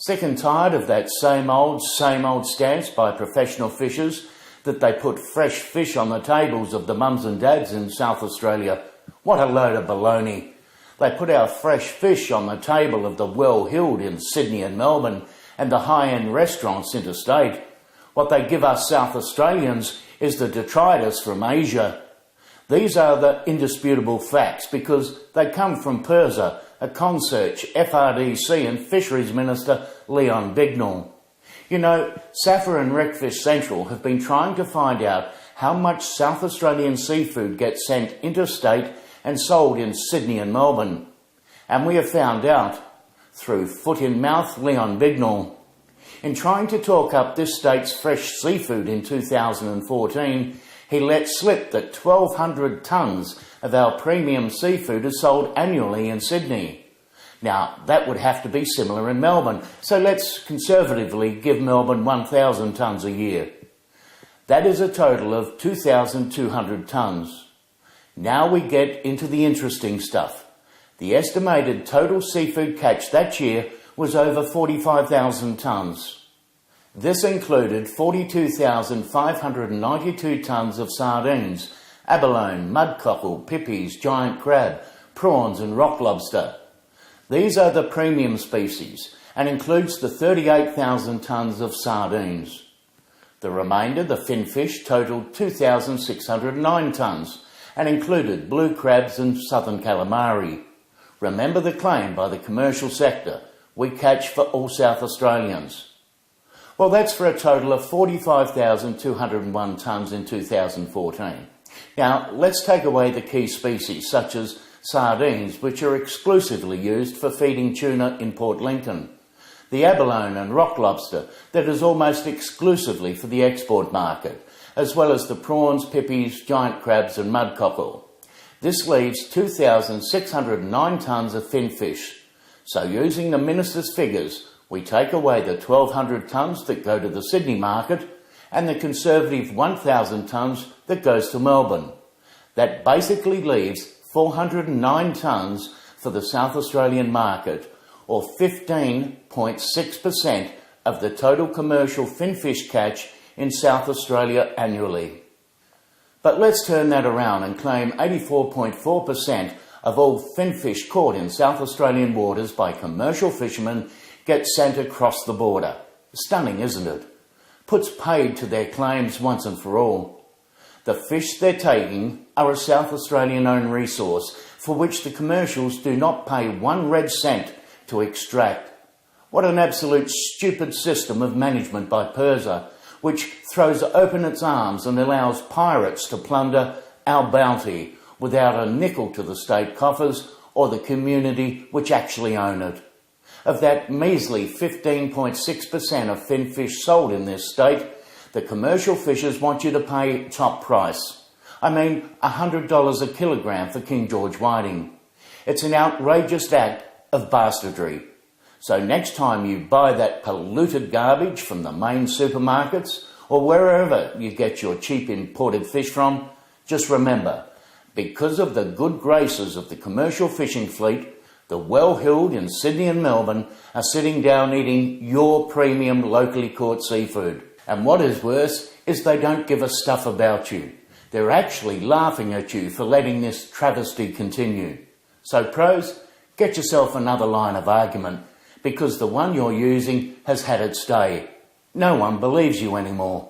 Sick and tired of that same old stance by professional fishers that they put fresh fish on the tables of the mums and dads in South Australia? What a load of baloney. They put our fresh fish on the table of the well-heeled in Sydney and Melbourne and the high-end restaurants interstate. What they give us South Australians is the detritus from Asia. These are the indisputable facts because they come from PIRSA, a Consearch, FRDC and Fisheries Minister Leon Bignell. You know, SAFA and RecFishCENTRAL have been trying to find out how much South Australian seafood gets sent interstate and sold in Sydney and Melbourne. And we have found out through foot-in-mouth Leon Bignell. In trying to talk up this state's fresh seafood in 2014, he let slip that 1,200 tonnes of our premium seafood is sold annually in Sydney. Now, that would have to be similar in Melbourne, so let's conservatively give Melbourne 1,000 tonnes a year. That is a total of 2,200 tonnes. Now we get into the interesting stuff. The estimated total seafood catch that year was over 45,000 tonnes. This included 42,592 tonnes of sardines, abalone, mud cockle, pipis, giant crab, prawns and rock lobster. These are the premium species and includes the 38,000 tonnes of sardines. The remainder, the finfish, totalled 2,609 tonnes and included blue crabs and southern calamari. Remember the claim by the commercial sector, we catch for all South Australians. Well, that's for a total of 45,201 tonnes in 2014. Now, let's take away the key species such as sardines, which are exclusively used for feeding tuna in Port Lincoln, the abalone and rock lobster that is almost exclusively for the export market, as well as the prawns, pipis, giant crabs and mud cockle. This leaves 2,609 tonnes of finfish. So using the Minister's figures, we take away the 1,200 tonnes that go to the Sydney market and the conservative 1,000 tonnes that goes to Melbourne. That basically leaves 409 tonnes for the South Australian market, or 15.6% of the total commercial finfish catch in South Australia annually. But let's turn that around and claim 84.4% of all finfish caught in South Australian waters by commercial fishermen get sent across the border. Stunning, isn't it? Puts paid to their claims once and for all. The fish they're taking are a South Australian-owned resource for which the commercials do not pay 1 red cent to extract. What an absolute stupid system of management by PIRSA, which throws open its arms and allows pirates to plunder our bounty without a nickel to the state coffers or the community which actually own it. Of that measly 15.6% of finfish sold in this state, the commercial fishers want you to pay top price. I mean, $100 a kilogram for King George whiting. It's an outrageous act of bastardry. So next time you buy that polluted garbage from the main supermarkets or wherever you get your cheap imported fish from, just remember, because of the good graces of the commercial fishing fleet, the well-heeled in Sydney and Melbourne are sitting down eating your premium locally caught seafood. And what is worse is they don't give a stuff about you. They're actually laughing at you for letting this travesty continue. So pros, get yourself another line of argument, because the one you're using has had its day. No one believes you anymore.